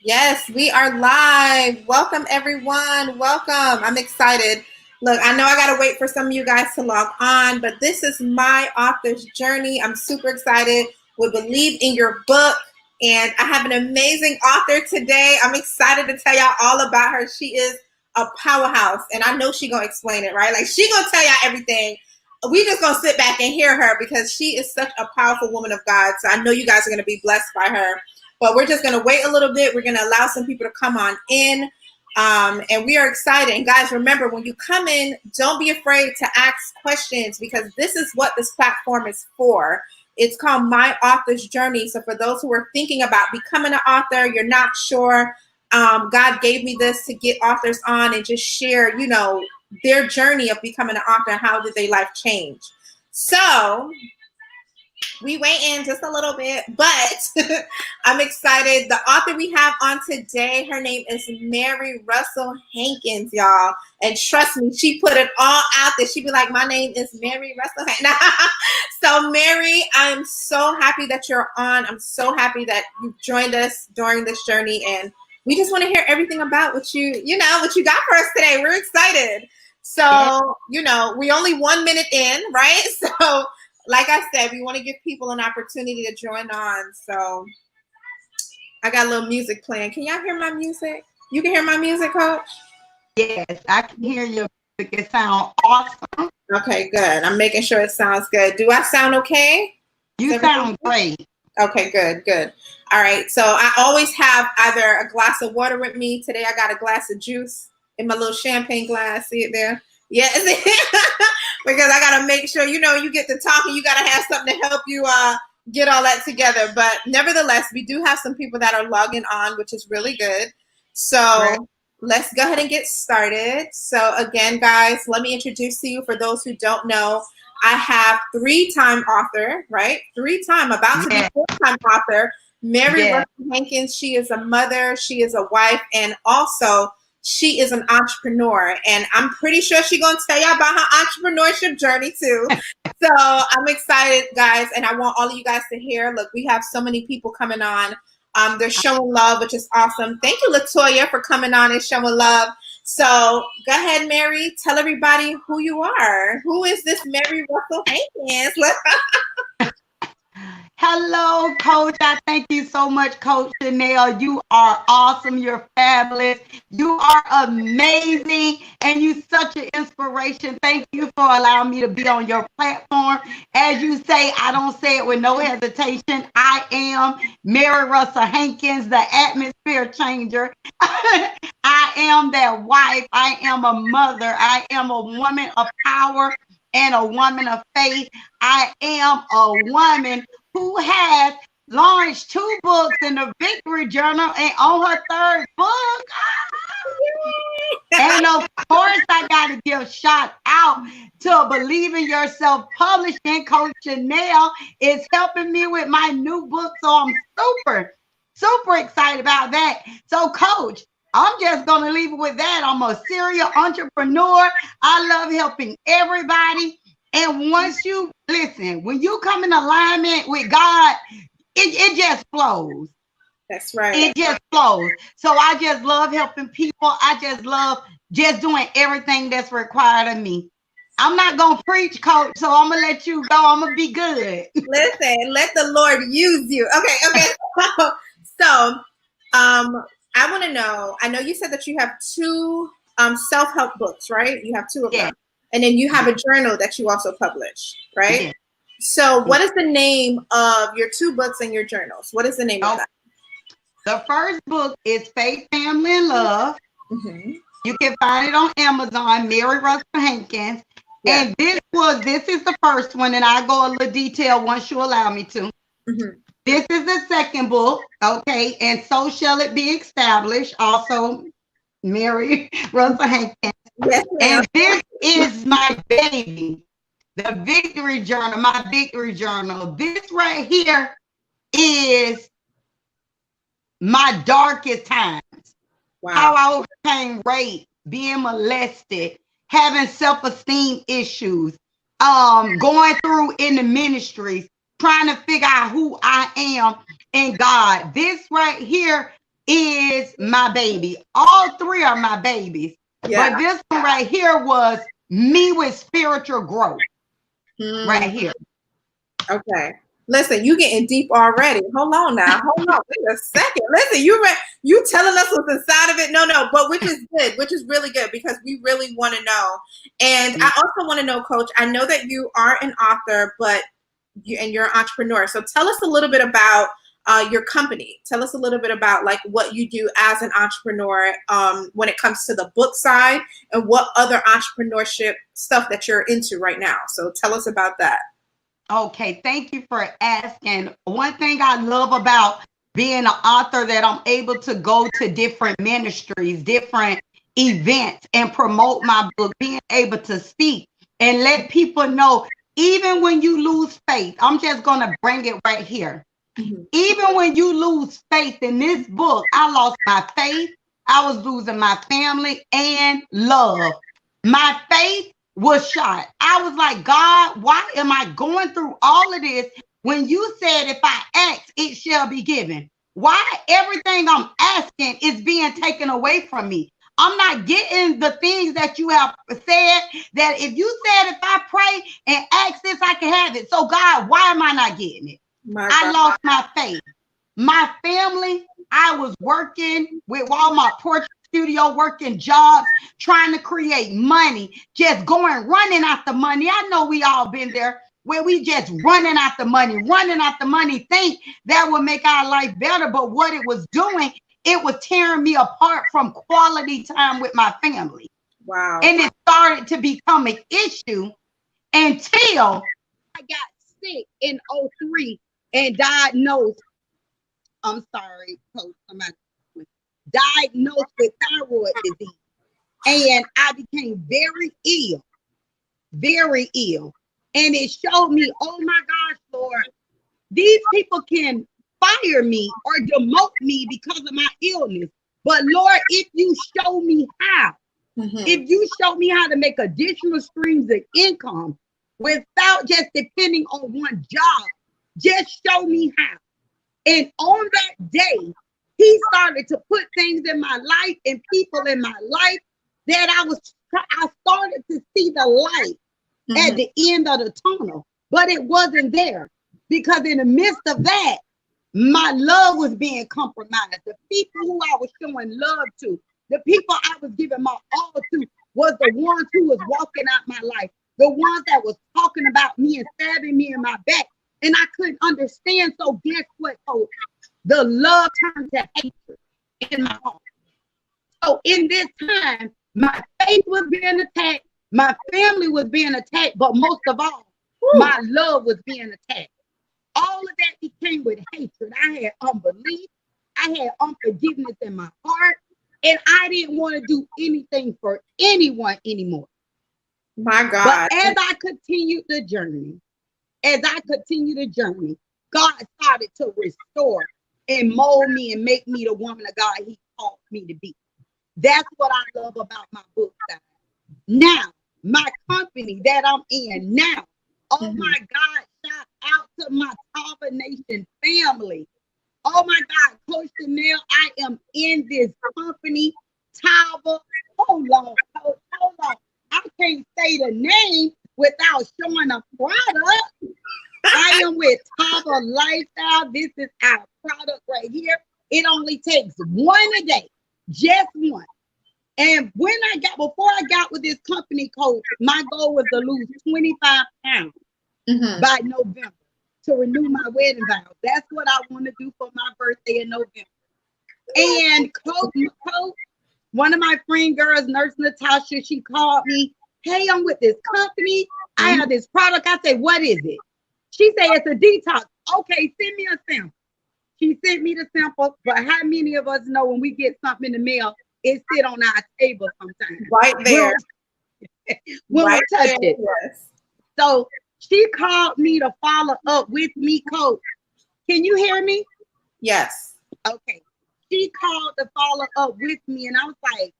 Yes, we are live. Welcome, everyone. Welcome. I'm excited. Look, I know I got to wait for some of you guys to log on, but this is my author's journey. I'm super excited. We believe in your book, and I have an amazing author today. I'm excited to tell y'all all about her. She is a powerhouse, and I know she's going to explain it, right? Like, she's going to tell y'all everything. We just going to sit back and hear her because she is such a powerful woman of God. So I know you guys are going to be blessed by her. But we're just going to wait a little bit. We're going to allow some people to come on in. And we are excited. And guys, remember, when you come in, don't be afraid to ask questions because this is what this platform is for. It's called My Author's Journey. So for those who are thinking about becoming an author, you're not sure, God gave me this to get authors on and just share, their journey of becoming an author and how did their life change. So we wait in just a little bit, but I'm excited. The author we have on today, her name is Mary Russell Hankins, y'all. And trust me, she put it all out there. She be like, my name is Mary Russell Hankins. So Mary, I'm so happy that you're on. I'm so happy that you've joined us during this journey. And we just want to hear everything about what you got for us today. We're excited. So, we only 1 minute in, right? So like I said, we want to give people an opportunity to join on. So I got a little music playing. Can y'all hear my music? You can hear my music, Coach? Yes, I can hear your music. It sounds awesome. Okay, good. I'm making sure it sounds good. Do I sound okay? You sound great. Okay, good. All right. So I always have either a glass of water with me. Today I got a glass of juice in my little champagne glass. See it there? Yes. Because I got to make sure, you get to talking, you got to have something to help you get all that together. But nevertheless, we do have some people that are logging on, which is really good. So let's go ahead and get started. So again, guys, let me introduce to you for those who don't know, I have three-time author, right? Three-time, about to be four-time author, Mary Russell Hankins. She is a mother, she is a wife, and also she is an entrepreneur. And I'm pretty sure she's going to tell you about her entrepreneurship journey too. So I'm excited, guys, and I want all of you guys to hear. Look, we have so many people coming on. They're showing love, which is awesome. Thank you, Latoya, for coming on and showing love. So go ahead, Mary. Tell everybody who you are. Who is this Mary Russell Hankins? Hello, Coach. I thank you so much, Coach Chanel. You are awesome. You're fabulous. You are amazing. And you're such an inspiration. Thank you for allowing me to be on your platform. As you say, I don't say it with no hesitation. I am Mary Russell Hankins, the atmosphere changer. I am that wife. I am a mother. I am a woman of power and a woman of faith. I am a woman who has launched 2 books in the Victory Journal and on her 3rd book. And of course, I got to give shout out to Believe in Yourself Publishing. Coach Chanel is helping me with my new book. So I'm super excited about that. So, Coach, I'm just going to leave it with that. I'm a serial entrepreneur. I love helping everybody. And once you listen, when you come in alignment with God, it just flows. That's right. It just flows. So I just love helping people. I just love just doing everything that's required of me. I'm not going to preach, Coach, so I'm going to let you go. I'm going to be good. Listen, let the Lord use you. Okay. So, I want to know, I know you said that you have 2 self-help books, right? You have 2 of them. And then you have a journal that you also publish, right? Yeah. So what is the name of your 2 books and your journals? What is the name of that? The first book is Faith, Family, and Love. Mm-hmm. You can find it on Amazon, Mary Russell Hankins. Yeah. And this is the first one, and I'll go a little detail once you allow me to. Mm-hmm. This is the second book, okay? And So Shall It Be Established, also Mary Russell Hankins. Yes, and this is my baby, the Victory Journal, my Victory Journal. This right here is my darkest times. Wow. How I overcame rape, being molested, having self-esteem issues, going through in the ministries, trying to figure out who I am in God. This right here is my baby. All three are my babies. Yeah. But this one right here was me with spiritual growth. Right here. Okay. Listen, you getting deep already. Hold on now. Hold on. Wait a second. Listen, you telling us what's inside of it. No, but which is good, which is really good because we really want to know. And I also want to know, Coach, I know that you are an author, but you're an entrepreneur. So tell us a little bit about your company. Tell us a little bit about like what you do as an entrepreneur when it comes to the book side and what other entrepreneurship stuff that you're into right now. So tell us about that. Okay, thank you for asking. One thing I love about being an author that I'm able to go to different ministries, different events and promote my book, being able to speak and let people know, even when you lose faith, I'm just going to bring it right here. Even when you lose faith in this book, I lost my faith. I was losing my family and love. My faith was shot. I was like, God, why am I going through all of this when you said if I ask, it shall be given? Why everything I'm asking is being taken away from me? I'm not getting the things that you have said, that if you said if I pray and ask this, I can have it. So God, why am I not getting it? I lost my faith. My family, I was working with Walmart Portrait Studio, working jobs, trying to create money, just running after money. I know we all been there where we just running after money, think that would make our life better. But what it was doing, it was tearing me apart from quality time with my family. Wow. And it started to become an issue until I got sick in 2003 and diagnosed. I'm sorry, Coach. Diagnosed with thyroid disease. And I became very ill. And it showed me, oh my gosh, Lord, these people can fire me or demote me because of my illness. But Lord, if you show me how, if you show me how to make additional streams of income without just depending on one job, just show me how. And on that day, he started to put things in my life and people in my life that I started to see the light at the end of the tunnel, but it wasn't there because in the midst of that, my love was being compromised. The people who I was showing love to, the people I was giving my all to was the ones who was walking out my life, the ones that was talking about me and stabbing me in my back. And I couldn't understand. So guess what, Coach? The love turned to hatred in my heart. So in this time, my faith was being attacked, my family was being attacked, but most of all, my love was being attacked. All of that became with hatred. I had unbelief, I had unforgiveness in my heart, and I didn't want to do anything for anyone anymore. My God. But as I continued the journey, God started to restore and mold me and make me the woman of God he called me to be. That's what I love about my book side. Now, my company that I'm in now, oh my God, shout out to my Tava Nation family. Oh my God, Coach Chanel, I am in this company, Tava. Hold on. I can't say the name without showing a product. I am with Tava Lifestyle. This is our product right here. It only takes one a day, just one. And before I got with this company, Coach, my goal was to lose 25 pounds by November to renew my wedding vows. That's what I want to do for my birthday in November. And Coach, one of my friend girls, Nurse Natasha, she called me, hey, I'm with this company. I have this product. I said, what is it? She said, it's a detox. Okay, send me a sample. She sent me the sample, but how many of us know when we get something in the mail, it sit on our table sometimes. Right there. When we touch it. Yes. So she called me to follow up with me, Coach. Can you hear me? Yes. Okay. She called to follow up with me, and I was like,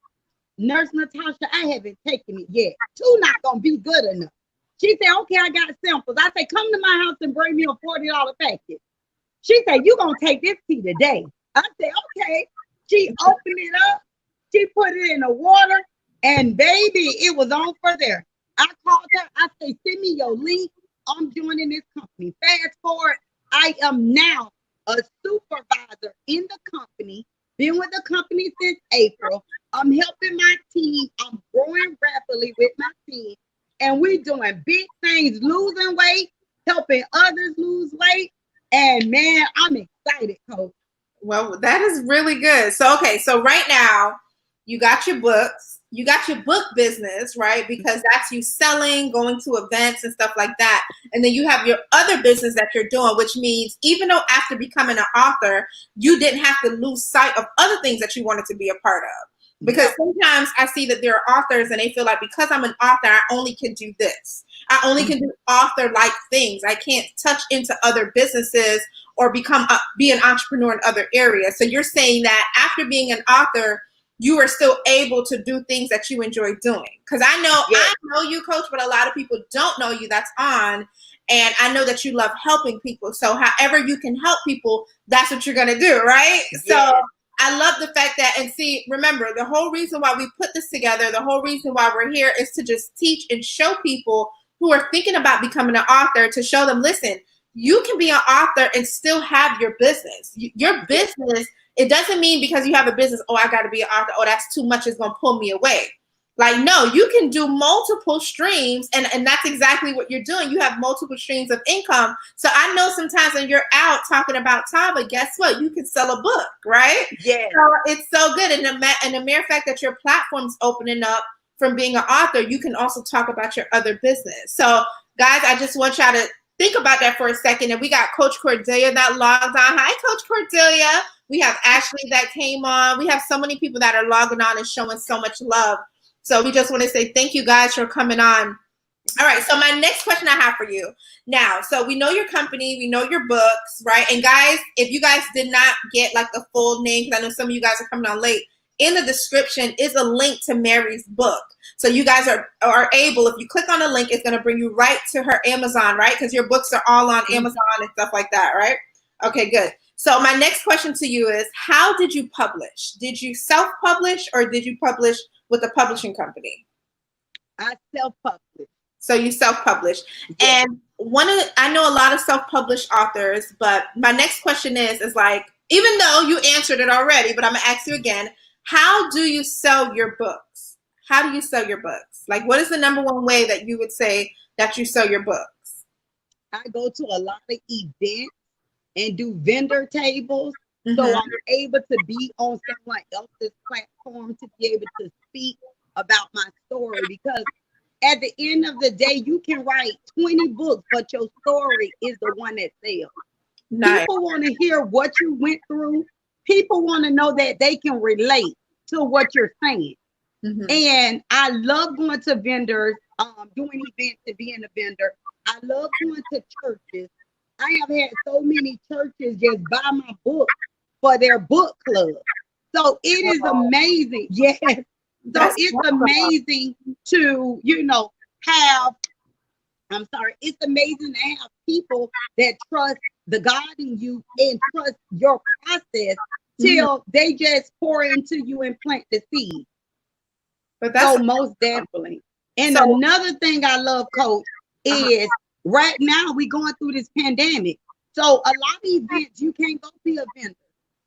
Nurse Natasha, I haven't taken it yet. Two not going to be good enough. She said, okay, I got samples. I said, come to my house and bring me a $40 package. She said, you're going to take this tea today. I said, okay. She opened it up. She put it in the water, and baby, it was on for there. I called her. I say, send me your link. I'm joining this company. Fast forward, I am now a supervisor in the company. Been with the company since April. I'm helping my team. I'm growing rapidly with my team. And we're doing big things, losing weight, helping others lose weight. And man, I'm excited, Coach. Well, that is really good. So, okay, so right now you got your books, you got your book business, right? Because that's you selling, going to events and stuff like that. And then you have your other business that you're doing, which means even though after becoming an author, you didn't have to lose sight of other things that you wanted to be a part of. Because sometimes I see that there are authors and they feel like because I'm an author, I only can do this. I only can do author-like things. I can't touch into other businesses or be an entrepreneur in other areas. So you're saying that after being an author, you are still able to do things that you enjoy doing. Because I know you, Coach, but a lot of people don't know you that's on. And I know that you love helping people. So however you can help people, that's what you're going to do, right? Yes. So I love the fact that, and see, remember, the whole reason why we put this together, the whole reason why we're here is to just teach and show people who are thinking about becoming an author, to show them, listen, you can be an author and still have your business. Your business, it doesn't mean because you have a business, oh, I got to be an author, oh, that's too much, it's going to pull me away. Like, no, you can do multiple streams, and that's exactly what you're doing. You have multiple streams of income. So I know sometimes when you're out talking about Tava, guess what? You can sell a book, right? Yeah. So it's so good. And the mere fact that your platform's opening up from being an author, you can also talk about your other business. So, guys, I just want y'all to think about that for a second. And we got Coach Cordelia that logged on. Hi, Coach Cordelia. We have Ashley that came on. We have so many people that are logging on and showing so much love. So we just want to say thank you guys for coming on. All right, so my next question I have for you now. So we know your company, we know your books, right? And guys, if you guys did not get like the full name, because I know some of you guys are coming on late, in the description is a link to Mary's book. So you guys are able, if you click on the link, it's going to bring you right to her Amazon, right? Because your books are all on Amazon and stuff like that, right? Okay, good. So my next question to you is, how did you publish? Did you self-publish or did you publish with a publishing company? I self-published. So you self-published. Yes. And I know a lot of self-published authors, but my next question is like, even though you answered it already, but I'm gonna ask you again, how do you sell your books? How do you sell your books? Like, what is the number one way that you would say that you sell your books? I go to a lot of events and do vendor tables. Mm-hmm. So I'm able to be on someone else's platform to be able to speak about my story, because at the end of the day, you can write 20 books, but your story is the one that sells. Nice. People want to hear what you went through. People want to know that they can relate to what you're saying. Mm-hmm. And I love going to vendors, doing events and being a vendor. I love going to churches. I have had so many churches just buy my book for their book club. So it is amazing. Yes. So it's amazing to, it's amazing to have people that trust the God in you and trust your process till they just pour into you and plant the seed. But that's most definitely. And another thing I love, Coach, is right now we're going through this pandemic. So a lot of events, you can't go be a vendor.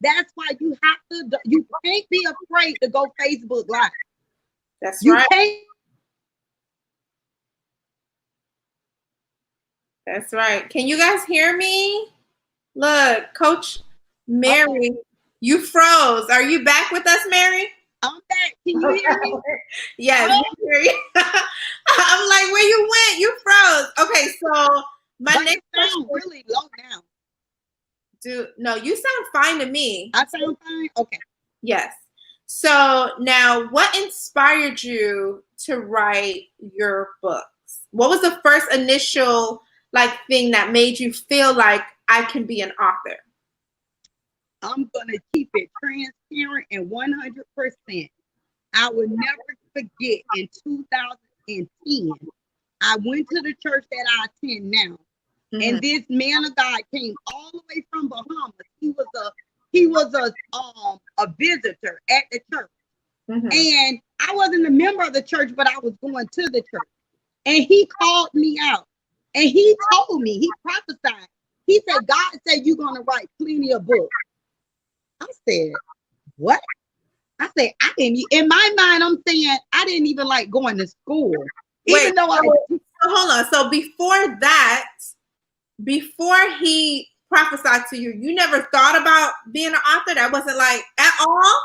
That's why you can't be afraid to go Facebook Live. That's right. That's right. Can you guys hear me? Look, Coach Mary, you froze. Are you back with us, Mary? I'm back. Can you hear me? Yes. I'm like, where you went? You froze. Okay, so my next question really low now. No, you sound fine to me. I sound fine? Okay. Yes. So now, what inspired you to write your books? What was the first initial thing that made you feel like I can be an author? I'm going to keep it transparent and 100%. I will never forget in 2010, I went to the church that I attend now. Mm-hmm. And this man of God came all the way from Bahamas. He was a visitor at the church. Mm-hmm. And I wasn't a member of the church, but I was going to the church. And he called me out. And he told me, he prophesied. He said, God said you're going to write plenty of books. I said, what? I said, I didn't, in my mind, I'm saying I didn't even like going to school. Even though I was. Hold on. So before that, before he prophesied to you, you never thought about being an author? That wasn't like at all?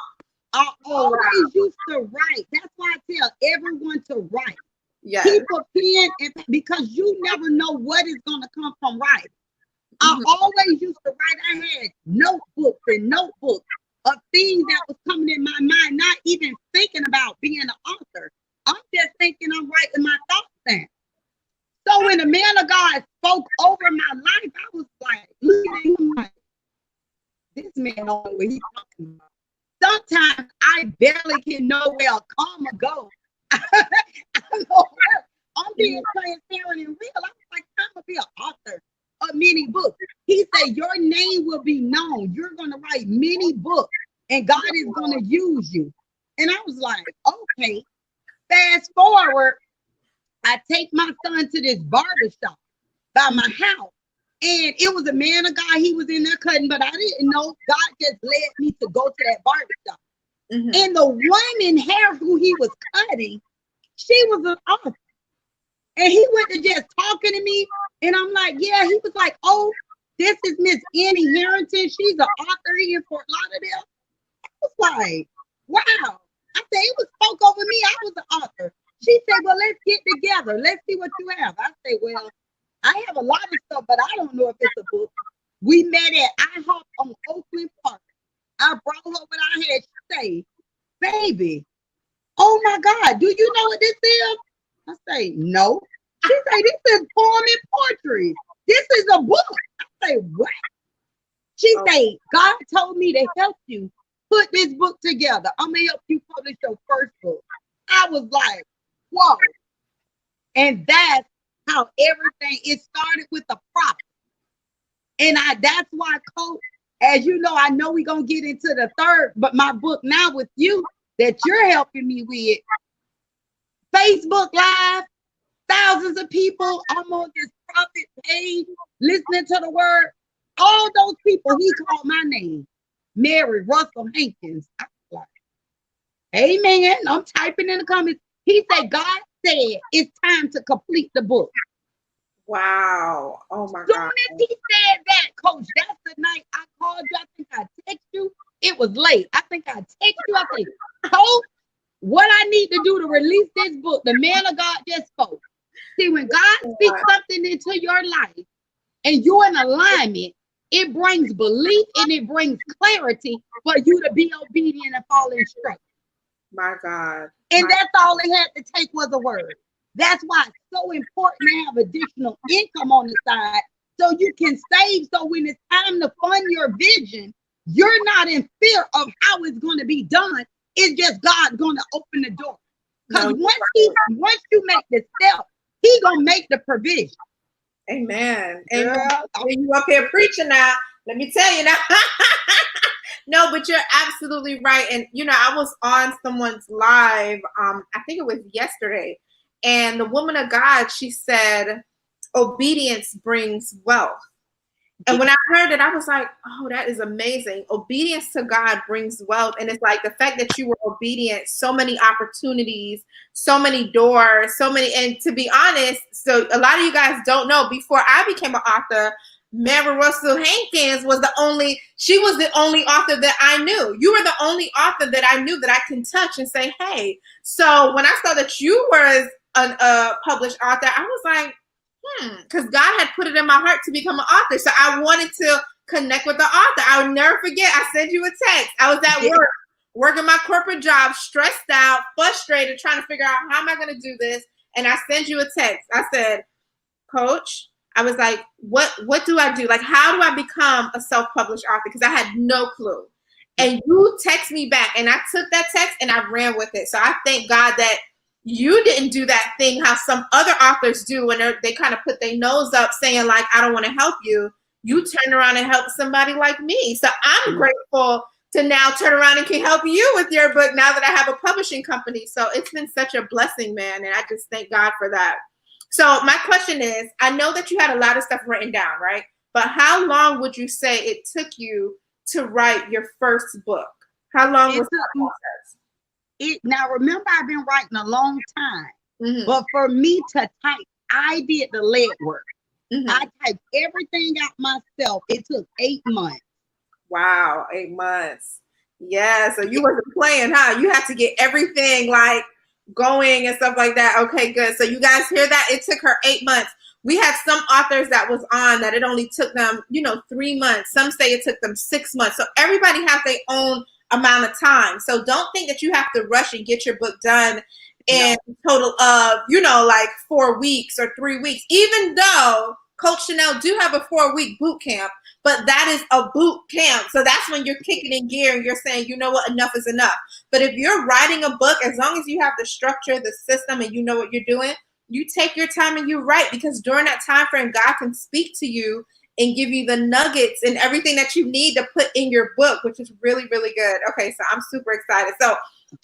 I always used to write. That's why I tell everyone to write. Yeah. Keep a pen, because you never know what is going to come from writing. I always used to write. I had notebooks and notebooks of things that was coming in my mind, not even thinking about being an author. I'm just thinking I'm writing my thoughts down. So when the man of God spoke over my life, I was like, looking at him like, this man don't know what he's talking about. Sometimes I barely can know where a comma goes. I'm being transparent and real. I was like, I'm going to be an author of many books. He said, your name will be known. You're going to write many books and God is going to use you. And I was like, okay. Fast forward, I take my son to this barbershop by my house. And it was a man of God. He was in there cutting, but I didn't know. God just led me to go to that barbershop. Mm-hmm. And the woman hair who he was cutting, she was an author. And he went to just talking to me. And I'm like, yeah. He was like, oh, this is Miss Annie Harrington. She's an author here in Fort Lauderdale. I was like, wow. I said, it was spoke over me. I was an author. She said, well, let's get together. Let's see what you have. I said, well, I have a lot of stuff, but I don't know if it's a book. We met at IHOP on Oakland Park. I brought her what I had. She said, baby, oh my God, do you know what this is? I say, no. She say, this is poem and poetry. This is a book. I say, what? She say, God told me to help you put this book together. I'm going to help you publish your first book. I was like, whoa. And that's how everything, it started with a prophet. And that's why, Coach, as you know, I know we're going to get into the third, but my book now with you that you're helping me with, Facebook Live, thousands of people, I'm on this prophet page, listening to the word. All those people, he called my name, Mary Russell Hankins. I was like, amen. I'm typing in the comments. He said, God said it's time to complete the book. Wow. Oh my God. As soon as he said that, Coach, that's the night I called you. I think I texted you. It was late. I think I texted you. I said, Coach, what I need to do to release this book, the man of God just spoke. See, when God speaks something into your life and you're in alignment, it brings belief and it brings clarity for you to be obedient and follow instructions. My God. And that's all it had to take was a word. That's why it's so important to have additional income on the side so you can save. So when it's time to fund your vision, you're not in fear of how it's going to be done. It's just God going to open the door. Because once you make the step, He going to make the provision. Amen. Amen. You up here preaching now. Let me tell you now. No, but you're absolutely right. And, you know, I was on someone's live, I think it was yesterday. And the woman of God, she said, obedience brings wealth. And when I heard it, I was like, oh, that is amazing. Obedience to God brings wealth. And it's like the fact that you were obedient, so many opportunities, so many doors, so many. And to be honest, so a lot of you guys don't know, before I became an author, Mary Russell Hankins was the only author that I knew. You were the only author that I knew that I can touch and say, hey. So when I saw that you were a published author, I was like, because God had put it in my heart to become an author. So I wanted to connect with the author. I would never forget. I sent you a text. I was at work, working my corporate job, stressed out, frustrated, trying to figure out how am I going to do this. And I sent you a text. I said, Coach, I was like, what do I do? Like, how do I become a self-published author? Because I had no clue. And you text me back, and I took that text and I ran with it. So I thank God that you didn't do that thing how some other authors do when they kind of put their nose up saying like, I don't want to help you. You turn around and help somebody like me. So I'm grateful to now turn around and can help you with your book now that I have a publishing company. So it's been such a blessing, man. And I just thank God for that. So my question is, I know that you had a lot of stuff written down, right? But how long would you say it took you to write your first book? How long was that process? Now, remember, I've been writing a long time, but for me to type, I did the legwork. I typed everything out myself. It took 8 months. Wow, 8 months. Yeah, so you wasn't playing, huh? You had to get everything like going and stuff like that. Okay, good. So you guys hear that? It took her 8 months. We had some authors that was on that it only took them, 3 months. Some say it took them 6 months. So everybody has their own amount of time. So don't think that you have to rush and get your book done in total of, like 4 weeks or 3 weeks, even though Coach Chanel do have a 4-week boot camp, but that is a boot camp. So that's when you're kicking in gear and you're saying, you know what, enough is enough. But if you're writing a book, as long as you have the structure, the system, and you know what you're doing, you take your time and you write, because during that time frame, God can speak to you and give you the nuggets and everything that you need to put in your book, which is really, really good. Okay, so I'm super excited. So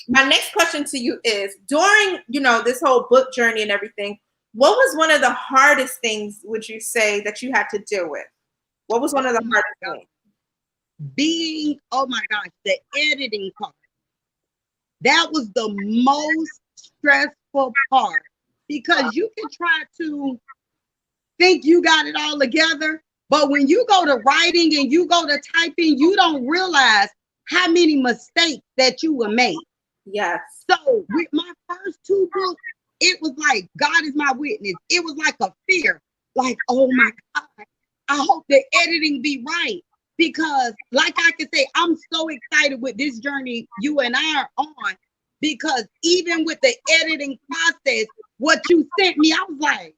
my next question to you is, during, this whole book journey and everything, what was one of the hardest things, would you say, that you had to deal with? What was one of the hardest things? Oh my gosh, the editing part. That was the most stressful part, because you can try to think you got it all together, but when you go to writing and you go to typing, you don't realize how many mistakes that you will make. Yes. So with my first 2 books, it was like, God is my witness. It was like a fear, like, oh my God, I hope the editing be right. Because like I can say, I'm so excited with this journey you and I are on, because even with the editing process, what you sent me, I was like,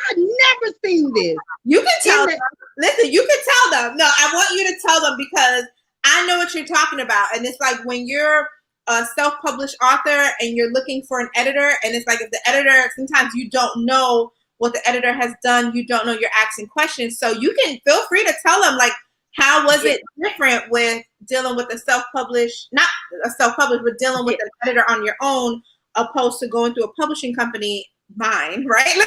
I've never seen this. You can tell them. Listen, you can tell them. No, I want you to tell them, because I know what you're talking about. And it's like when you're a self-published author and you're looking for an editor, and it's like, if the editor, sometimes you don't know what the editor has done, you don't know, you're asking questions. So you can feel free to tell them, like, how was it different with dealing with a self-published, not a self-published, but dealing with an editor on your own, opposed to going through a publishing company, mine, right?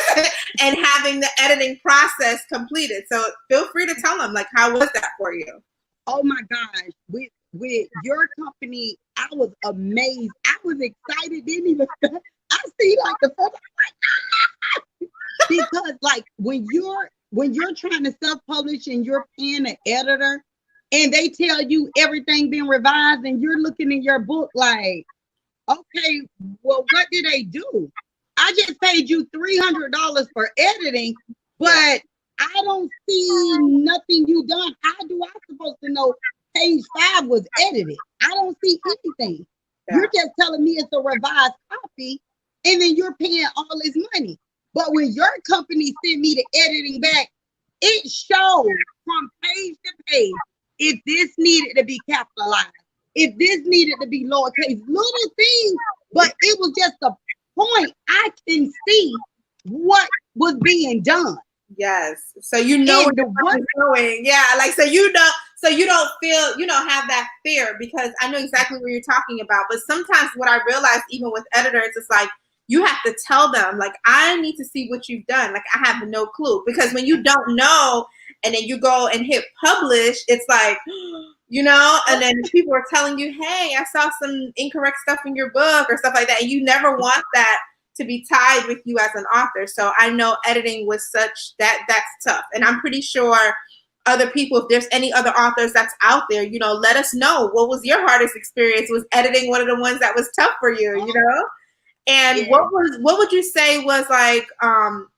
And having the editing process completed. So feel free to tell them, like, how was that for you? Oh my gosh, with your company, I was amazed. I was excited. Didn't even I see like the first, like, because like when you're trying to self-publish and you're paying an editor and they tell you everything been revised and you're looking in your book like, okay, well, what did they do? I just paid you $300 for editing, but I don't see nothing you done. How do I supposed to know page 5 was edited? I don't see anything. You're just telling me it's a revised copy, and then you're paying all this money. But when your company sent me the editing back, it showed from page to page if this needed to be capitalized, if this needed to be lowercase, little things, but it was just a point. I can see what was being done. Yes. So you know what you're doing. Yeah. Like, so you don't feel, have that fear, because I know exactly what you're talking about. But sometimes what I realize, even with editors, it's like, you have to tell them, like, I need to see what you've done. Like, I have no clue. Because when you don't know, and then you go and hit publish, it's like, and then people are telling you, hey, I saw some incorrect stuff in your book or stuff like that. And you never want that to be tied with you as an author. So I know editing was such that's tough. And I'm pretty sure other people, if there's any other authors that's out there, let us know. What was your hardest experience? Was editing one of the ones that was tough for you, And what would you say was like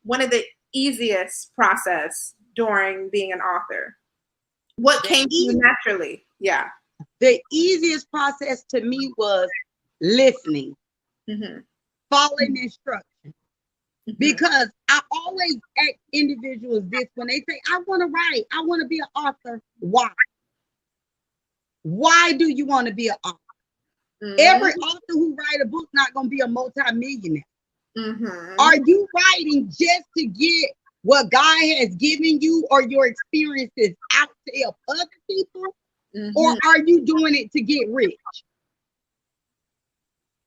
one of the easiest process during being an author? What came to you naturally? Yeah. The easiest process to me was listening, following instructions. Because I always ask individuals this when they say, I want to write, I want to be an author. Why? Why do you want to be an author? Every author who write a book not going to be a multi-millionaire. Are you writing just to get what God has given you or your experiences out to help other people? or are you doing it to get rich?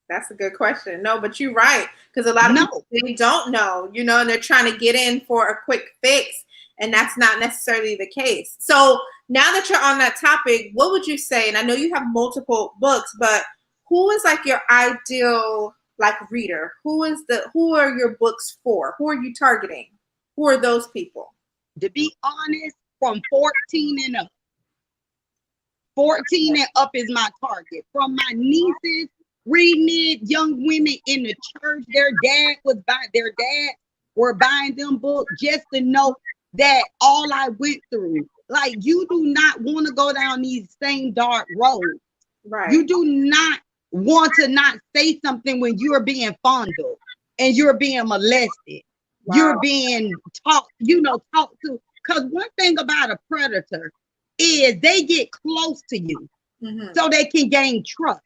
That's a good question. No, but you're right. Because a lot of people, they don't know, you know, and they're trying to get in for a quick fix. And that's not necessarily the case. So now that you're on that topic, what would you say? And I know you have multiple books, but who is like your ideal like reader? Who are your books for? Who are you targeting? Who are those people? To be honest, from 14 and up. 14 and up is my target. From my nieces reading it, young women in the church, their dad were buying them books just to know that all I went through. Like, you do not want to go down these same dark roads. Right. You do not want to not say something when you're being fondled and you're being molested. Wow. You're being talked to. Because one thing about a predator is they get close to you so they can gain trust.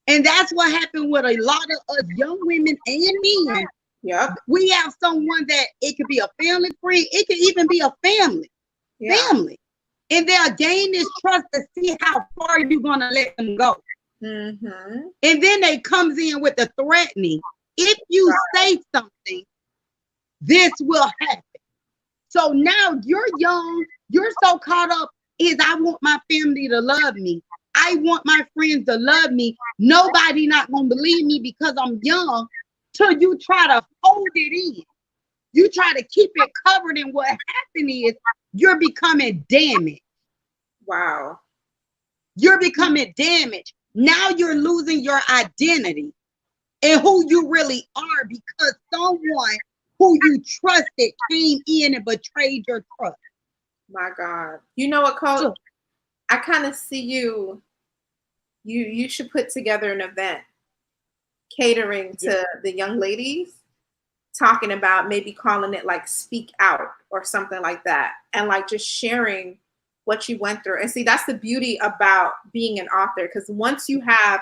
And that's what happened with a lot of us young women and men. Yep. We have someone that it could be a family friend. It could even be a family. And they'll gain this trust to see how far you're going to let them go. And then they comes in with the threatening. If you say something, this will happen. So now you're young. You're so caught up is I want my family to love me. I want my friends to love me. Nobody not going to believe me because I'm young. Till you try to hold it in. You try to keep it covered. And what happened is you're becoming damaged. Wow. You're becoming damaged. Now you're losing your identity and who you really are because someone who you trusted came in and betrayed your trust. My God. You know what, Coach? I kind of see you should put together an event catering to the young ladies, talking about maybe calling it like Speak Out or something like that. And like just sharing what you went through. And see, that's the beauty about being an author. Because once you have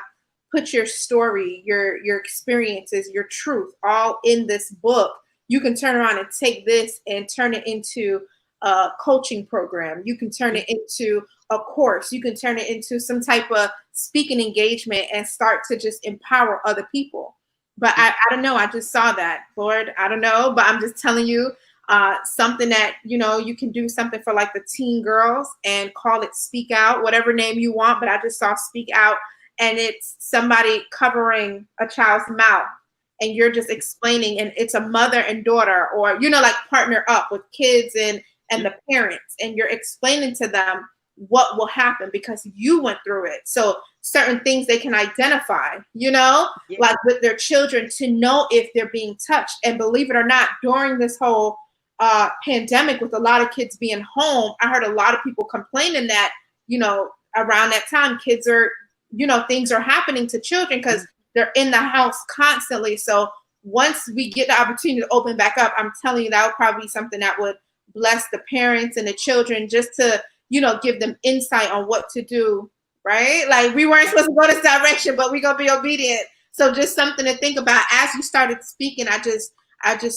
put your story, your experiences, your truth all in this book, you can turn around and take this and turn it into a coaching program. You can turn it into a course. You can turn it into some type of speaking engagement and start to just empower other people. But I don't know. I just saw that, Lord. I don't know. But I'm just telling you something that, you know, you can do something for like the teen girls and call it Speak Out, whatever name you want. But I just saw Speak Out and it's somebody covering a child's mouth. And you're just explaining, and it's a mother and daughter, or, you know, like partner up with kids and the parents, and you're explaining to them what will happen because you went through it. So certain things they can identify, you know, like with their children to know if they're being touched. And believe it or not, during this whole pandemic with a lot of kids being home, I heard a lot of people complaining that, you know, around that time, kids are, you know, things are happening to children because they're in the house constantly. So once we get the opportunity to open back up, I'm telling you, that would probably be something that would bless the parents and the children just to, you know, give them insight on what to do, right? Like we weren't supposed to go this direction, but we're going to be obedient. So just something to think about. As you started speaking, I just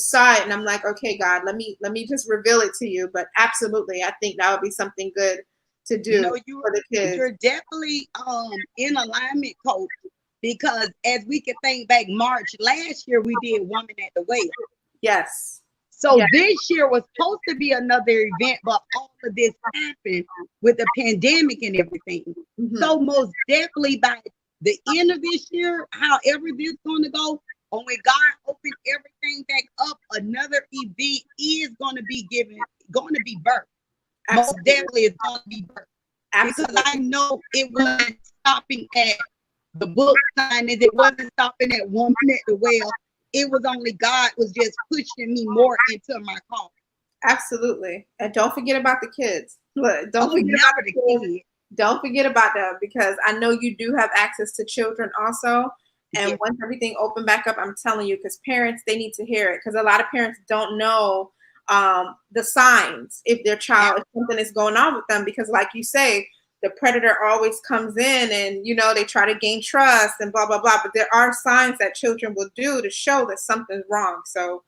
saw it and I'm like, okay, God, let me just reveal it to you. But absolutely, I think that would be something good to do for the kids. You're definitely in alignment, Coach. Because as we can think back, March last year, we did Woman at the Well. Yes. So this year was supposed to be another event, but all of this happened with the pandemic and everything. So most definitely by the end of this year, however this is going to go, when God opened everything back up, another event is going to be birthed. Most definitely it's going to be birthed. Absolutely. Because I know it wasn't stopping at the book signings, it wasn't stopping at Woman at the Well. It was only God was just pushing me more into my call. Absolutely. And don't forget about the kids. Look, don't forget about the kids. Don't forget about them because I know you do have access to children also. And once everything opened back up, I'm telling you, because parents, they need to hear it. Because a lot of parents don't know the signs if their child, if something is going on with them. Because like you say, the predator always comes in and, you know, they try to gain trust and blah, blah, blah. But there are signs that children will do to show that something's wrong. So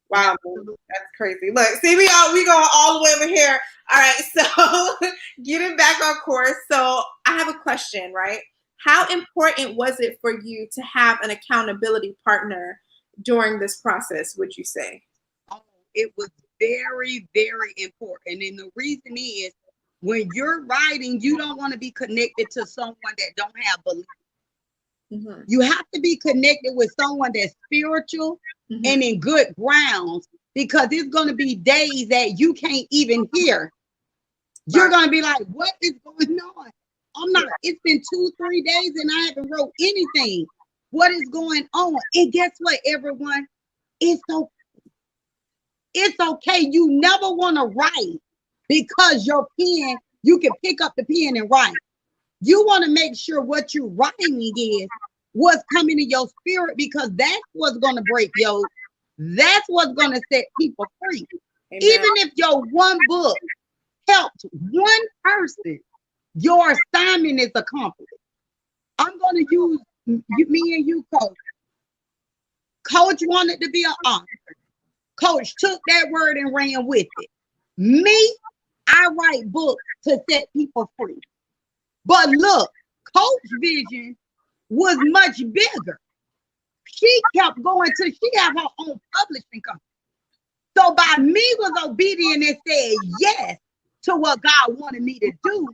Wow, that's crazy. Look, see, we go all the way over here. All right, so getting back on course. So I have a question, right? How important was it for you to have an accountability partner during this process, would you say? Oh, it was very, very important. And the reason is when you're writing, you don't want to be connected to someone that don't have belief. Mm-hmm. You have to be connected with someone that's spiritual and in good grounds, because it's going to be days that you can't even hear. You're going to be like, what is going on? I'm not, it's been 2-3 days and I haven't wrote anything. What is going on? And guess what, everyone? It's okay. You never want to write because your pen, you can pick up the pen and write. You want to make sure what you're writing is what's coming to your spirit, because that's what's going to break your, that's what's going to set people free. Amen. Even if your one book helped one person, your assignment is accomplished. I'm going to use me and you, Coach. Coach wanted to be an author. Coach took that word and ran with it. Me, I write books to set people free. But look, Coach's vision was much bigger. She kept going till she had her own publishing company. So by me was obedient and said yes to what God wanted me to do,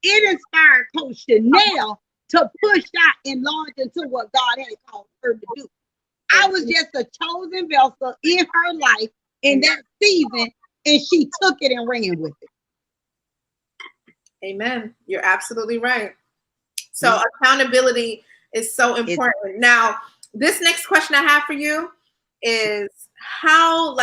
it inspired Coach Chanel to push out and launch into what God had called her to do. I was just a chosen vessel in her life in that season, and she took it and ran with it. Amen. You're absolutely right. So accountability is so important. Now, this next question I have for you is how,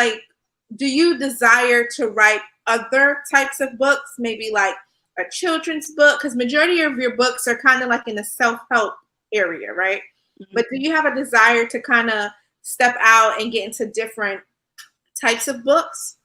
do you desire to write other types of books, maybe like a children's book? Because majority of your books are kind of like in the self-help area, right? Mm-hmm. But do you have a desire to kind of step out and get into different types of books?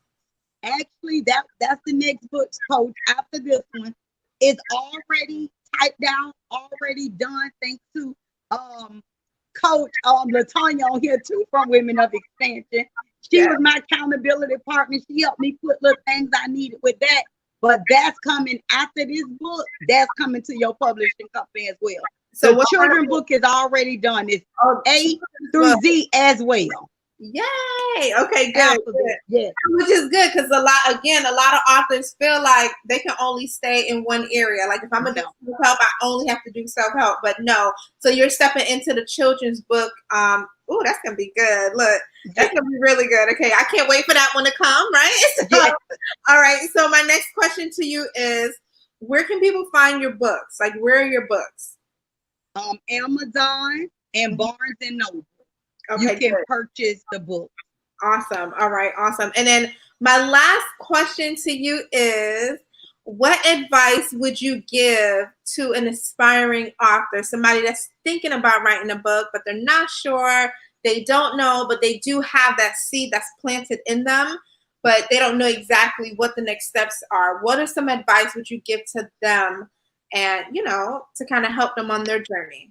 Actually, that's the next book, Coach. After this one, it's already typed down, already done. Thanks to Coach Latonya on here too, from Women of Expansion. She was my accountability partner. She helped me put little things I needed with that. But that's coming after this book. That's coming to your publishing company as well. So the children's book is already done. It's A through Z as well. Yay! Okay, good. Yeah, which is good because a lot of authors feel like they can only stay in one area. Like if I'm gonna do self-help, I only have to do self-help. But no, so you're stepping into the children's book. Oh, that's gonna be good. Look, that's gonna be really good. Okay, I can't wait for that one to come. Right? So, all right. So my next question to you is, where can people find your books? Like, where are your books? Amazon and Barnes and Noble. Okay, you can purchase the book. Awesome. All right. Awesome. And then my last question to you is, what advice would you give to an aspiring author, somebody that's thinking about writing a book, but they're not sure, they don't know, but they do have that seed that's planted in them, but they don't know exactly what the next steps are? What are some advice would you give to them and, to kind of help them on their journey?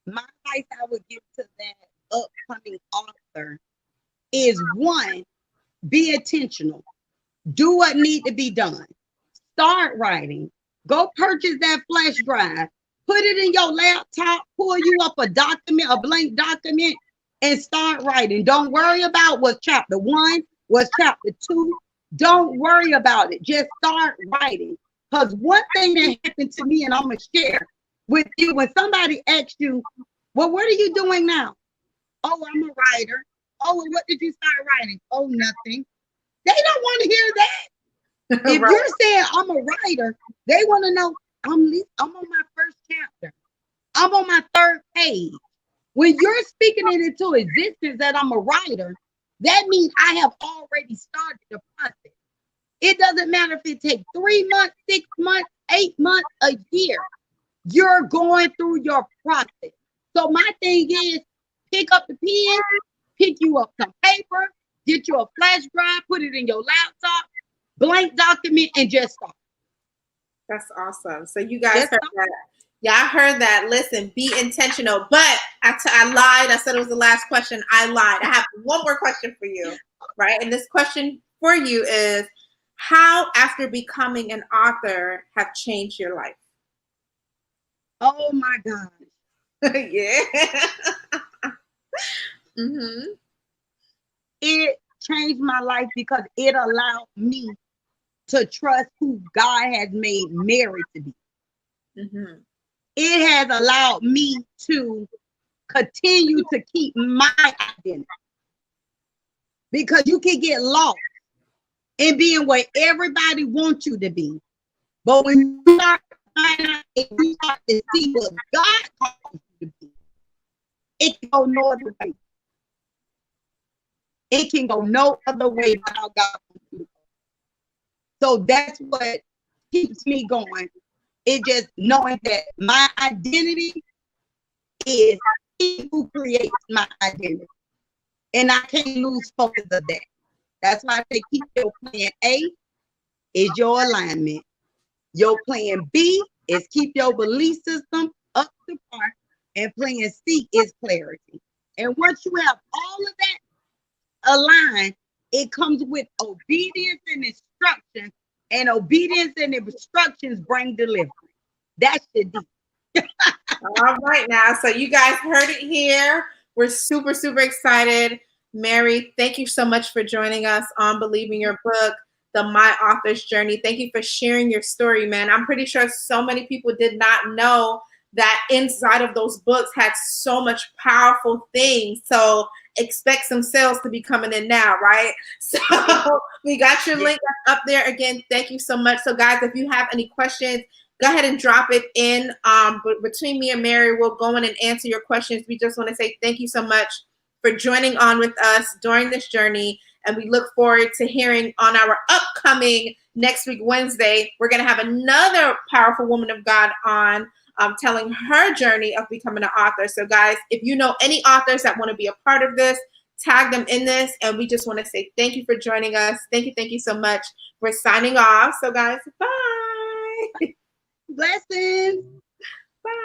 My advice I would give to that upcoming author is, one, be intentional. Do what needs to be done. Start writing. Go purchase that flash drive. Put it in your laptop. Pull you up a document, a blank document, and start writing. Don't worry about what's chapter 1, what's chapter 2. Don't worry about it. Just start writing. Because one thing that happened to me, and I'm going to share with you, when somebody asks you, well, what are you doing now? Oh, I'm a writer. Oh, well, what did you start writing? Oh, nothing. They don't want to hear that. If you're saying I'm a writer, they want to know I'm on my first chapter. I'm on my 3rd page. When you're speaking it into existence that I'm a writer, that means I have already started the process. It doesn't matter if it takes 3 months, 6 months, 8 months, a year. You're going through your process. So my thing is, pick up the pen, pick you up some paper, get you a flash drive, put it in your laptop, blank document, and just start. That's awesome. So you guys heard that. Yeah, I heard that. Listen, be intentional. But I lied. I said it was the last question. I lied. I have one more question for you. right? And this question for you is, how, after becoming an author, have changed your life? Oh my God. Yeah. Mm-hmm. It changed my life because it allowed me to trust who God has made Mary to be. Mm-hmm. It has allowed me to continue to keep my identity, because you can get lost in being where everybody wants you to be. But when you start finding out and you start to see what God calls you to be, it can go no other way. It can go no other way but how God wants you to go. So that's what keeps me going. It just knowing that my identity is He who creates my identity. And I can't lose focus of that. That's why I say keep your plan A is your alignment. Your plan B is keep your belief system up to par. And plan C is clarity. And once you have all of that aligned, it comes with obedience and instruction. And obedience and instructions bring deliverance. That's the deal. All right now. So you guys heard it here. We're super, super excited. Mary, thank you so much for joining us on Believing Your Book, the My Author's Journey. Thank you for sharing your story, man. I'm pretty sure so many people did not know that inside of those books had so much powerful things. So expect some sales to be coming in now, right? So we got your link up there. Again, thank you so much. So guys, if you have any questions, go ahead and drop it in. But between me and Mary, we'll go in and answer your questions. We just want to say thank you so much for joining on with us during this journey. And we look forward to hearing on our upcoming next week, Wednesday. We're going to have another powerful woman of God on telling her journey of becoming an author. So guys, if you know any authors that want to be a part of this, tag them in this. And we just want to say thank you for joining us. Thank you so much. We're signing off. So guys, bye. Blessings.